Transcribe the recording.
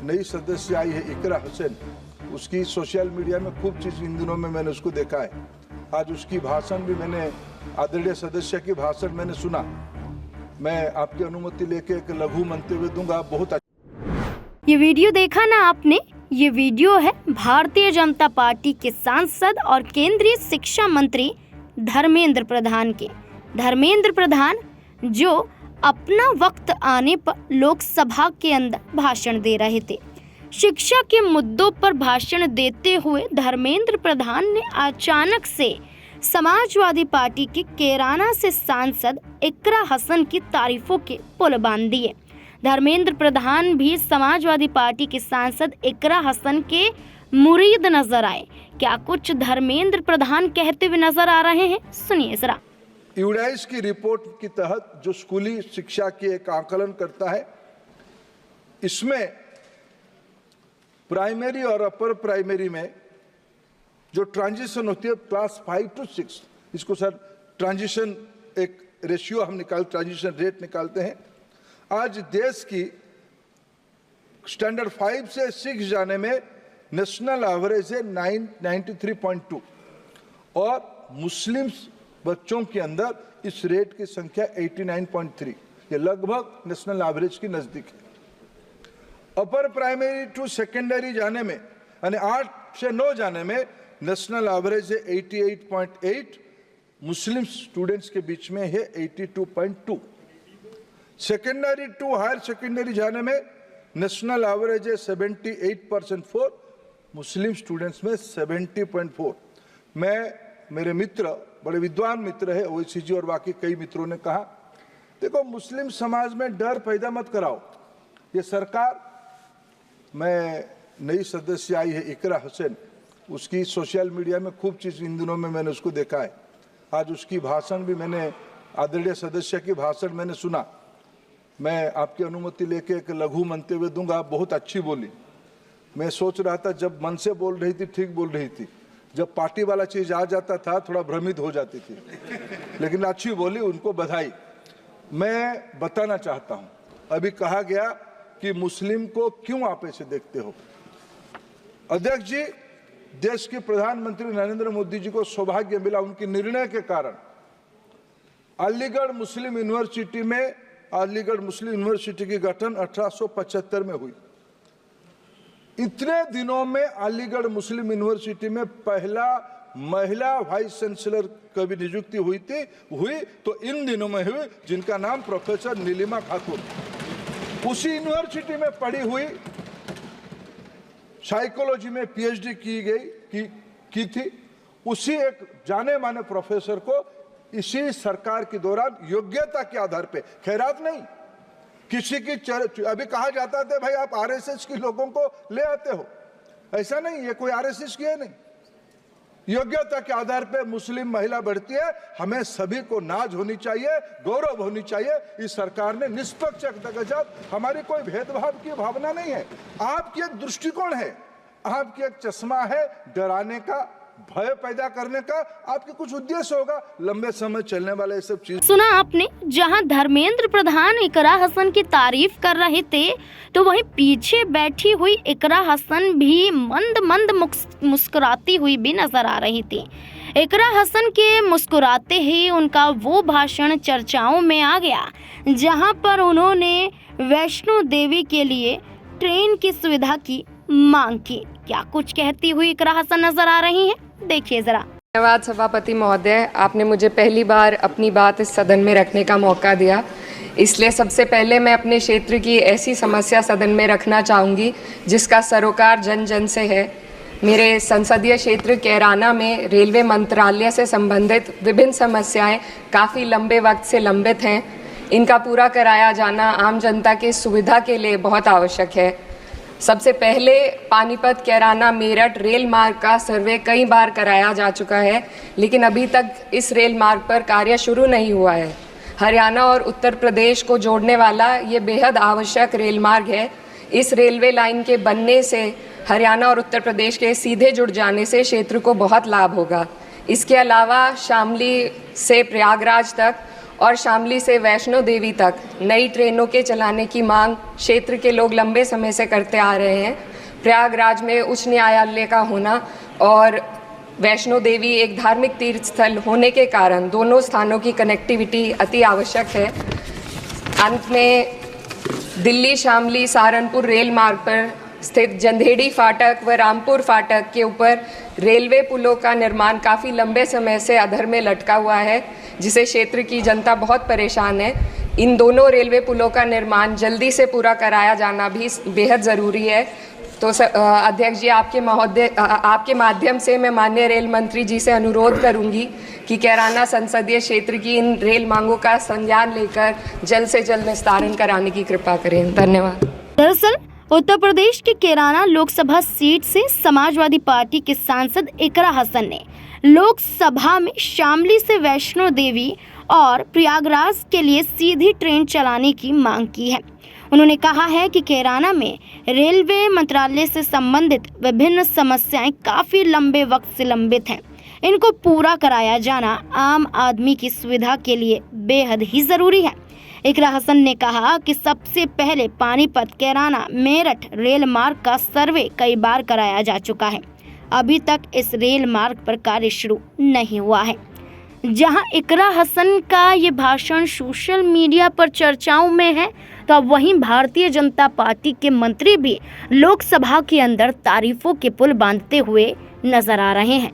नई सदस्य आई है इकरा हुसैन, उसकी सोशल मीडिया में खूब चीज़ इन दिनों में मैंने उसको देखा है। आज उसकी भाषण भी मैंने, आदरणीय सदस्य की भाषण मैंने सुना। मैं आपकी अनुमति लेके एक लघु मंतव्य दूंगा। बहुत अच्छा। ये वीडियो देखा ना आपने? ये वीडियो है भारतीय जनता पार्टी के सांसद और केंद्रीय शिक्षा मंत्री धर्मेंद्र प्रधान के। धर्मेंद्र प्रधान जो अपना वक्त आने पर लोकसभा के अंदर भाषण दे रहे थे। शिक्षा के मुद्दों पर भाषण देते हुए धर्मेंद्र प्रधान ने अचानक से समाजवादी पार्टी के कैराना से सांसद इकरा हसन की तारीफों के पुल बांध दिए। धर्मेंद्र प्रधान भी समाजवादी पार्टी के सांसद इकरा हसन के मुरीद नजर आए। क्या कुछ धर्मेंद्र प्रधान कहते हुए नजर आ रहे हैं, सुनिए जरा। यूडाइस की रिपोर्ट के तहत जो स्कूली शिक्षा की एक आकलन करता है, इसमें प्राइमरी और अपर प्राइमरी में जो ट्रांजिशन होती है क्लास 5 to 6, इसको सर ट्रांजिशन एक रेशियो हम ट्रांजिशन रेट निकालते हैं। आज देश की स्टैंडर्ड 5 से 6 जाने में नेशनल एवरेज है 93.2 और मुस्लिम बच्चों के अंदर इस रेट की संख्या 89.3, ये लगभग नेशनल एवरेज की नजदीक है। अपर प्राइमरी टू सेकेंडरी जाने में यानी 8 से 9 जाने में नेशनल एवरेज है 88.8, मुस्लिम स्टूडेंट्स के बीच में है 82.2। सेकेंडरी टू हायर सेकेंडरी जाने में नेशनल एवरेज है 78% फॉर मुस्लिम स्टूडेंट्स में 70.4। मेरे मित्र, बड़े विद्वान मित्र है ओएसीजी और बाकी कई मित्रों ने कहा, देखो मुस्लिम समाज में डर पैदा मत कराओ। ये सरकार, मैं नई सदस्य आई है इकरा हुसैन, उसकी सोशल मीडिया में खूब चीज़ इन दिनों में मैंने उसको देखा है। आज उसकी भाषण भी मैंने, आदरणीय सदस्य की भाषण मैंने सुना। मैं आपकी अनुमति लेके एक लघु मंतव्य दूंगा। बहुत अच्छी बोली। मैं सोच रहा था जब मन से बोल रही थी ठीक बोल रही थी, जब पार्टी वाला चीज आ जाता था थोड़ा भ्रमित हो जाती थी, लेकिन अच्छी बोली, उनको बधाई। मैं बताना चाहता हूं, अभी कहा गया कि मुस्लिम को क्यों आप ऐसे देखते हो। अध्यक्ष जी, देश के प्रधानमंत्री नरेंद्र मोदी जी को सौभाग्य मिला, उनके निर्णय के कारण अलीगढ़ मुस्लिम यूनिवर्सिटी की गठन 1875 में हुई। इतने दिनों में अलीगढ़ मुस्लिम यूनिवर्सिटी में पहला महिला वाइस चांसलर की भी नियुक्ति हुई तो इन दिनों में हुई, जिनका नाम प्रोफेसर नीलिमा खातून। उसी यूनिवर्सिटी में पढ़ी हुई, साइकोलॉजी में पीएचडी की थी। उसी एक जाने माने प्रोफेसर को इसी सरकार के दौरान योग्यता के आधार पे, खैरात नहीं, किसी की अभी कहा जाता था भाई आप आरएसएस के लोगों को ले आते हो, ऐसा नहीं, ये कोई आरएसएस की है नहीं। योग्यता के आधार पे मुस्लिम महिला बढ़ती है, हमें सभी को नाज होनी चाहिए, गौरव होनी चाहिए। इस सरकार ने निष्पक्ष हमारी कोई भेदभाव की भावना नहीं है। आपकी एक दृष्टिकोण है, आपकी एक चश्मा है डराने का, भय पैदा करने का, आपके कुछ उद्देश्य होगा, लंबे समय चलने वाले ये सब चीज। सुना आपने, जहां धर्मेंद्र प्रधान इकरा हसन की तारीफ कर रहे थे तो वहीं पीछे बैठी हुई इकरा हसन भी मंद मुस्कुराती हुई भी नजर आ रही थी। इकरा हसन के मुस्कुराते ही उनका वो भाषण चर्चाओं में आ गया जहां पर उन्होंने वैष्णो देवी के लिए ट्रेन की सुविधा की मांग की। क्या कुछ कहती हुई इकरा हसन नजर आ रही हैं, देखिए जरा। धन्यवाद सभापति महोदय, आपने मुझे पहली बार अपनी बात इस सदन में रखने का मौका दिया, इसलिए सबसे पहले मैं अपने क्षेत्र की ऐसी समस्या सदन में रखना चाहूँगी जिसका सरोकार जन जन से है। मेरे संसदीय क्षेत्र कैराना में रेलवे मंत्रालय से संबंधित विभिन्न समस्याएं काफ़ी लंबे वक्त से लंबित हैं। इनका पूरा कराया जाना आम जनता की सुविधा के लिए बहुत आवश्यक है। सबसे पहले पानीपत कैराना मेरठ रेल मार्ग का सर्वे कई बार कराया जा चुका है, लेकिन अभी तक इस रेल मार्ग पर कार्य शुरू नहीं हुआ है। हरियाणा और उत्तर प्रदेश को जोड़ने वाला ये बेहद आवश्यक रेल मार्ग है। इस रेलवे लाइन के बनने से हरियाणा और उत्तर प्रदेश के सीधे जुड़ जाने से क्षेत्र को बहुत लाभ होगा। इसके अलावा शामली से प्रयागराज तक और शामली से वैष्णो देवी तक नई ट्रेनों के चलाने की मांग क्षेत्र के लोग लंबे समय से करते आ रहे हैं। प्रयागराज में उच्च न्यायालय का होना और वैष्णो देवी एक धार्मिक तीर्थ स्थल होने के कारण दोनों स्थानों की कनेक्टिविटी अति आवश्यक है। अंत में दिल्ली शामली सहारनपुर रेल मार्ग पर स्थित जंधेड़ी फाटक व रामपुर फाटक के ऊपर रेलवे पुलों का निर्माण काफ़ी लंबे समय से अधर में लटका हुआ है, जिसे क्षेत्र की जनता बहुत परेशान है। इन दोनों रेलवे पुलों का निर्माण जल्दी से पूरा कराया जाना भी बेहद ज़रूरी है। तो अध्यक्ष जी, आपके माध्यम से मैं माननीय रेल मंत्री जी से अनुरोध करूंगी कि कैराना संसदीय क्षेत्र की इन रेल मांगों का संज्ञान लेकर जल्द से जल्द निस्तारण कराने की कृपा करें। धन्यवाद। दरअसल उत्तर प्रदेश के कैराना लोकसभा सीट से समाजवादी पार्टी के सांसद इकरा हसन ने लोकसभा में शामली से वैष्णो देवी और प्रयागराज के लिए सीधी ट्रेन चलाने की मांग की है। उन्होंने कहा है कि कैराना में रेलवे मंत्रालय से संबंधित विभिन्न समस्याएं काफी लंबे वक्त से लंबित हैं। इनको पूरा कराया जाना आम आदमी की सुविधा के लिए बेहद ही जरूरी है। इकरा हसन ने कहा कि सबसे पहले पानीपत कैराना मेरठ रेल मार्ग का सर्वे कई बार कराया जा चुका है, अभी तक इस रेल मार्ग पर कार्य शुरू नहीं हुआ है। जहां इकरा हसन का ये भाषण सोशल मीडिया पर चर्चाओं में है, तो अब वहीं भारतीय जनता पार्टी के मंत्री भी लोकसभा के अंदर तारीफों के पुल बांधते हुए नजर आ रहे हैं।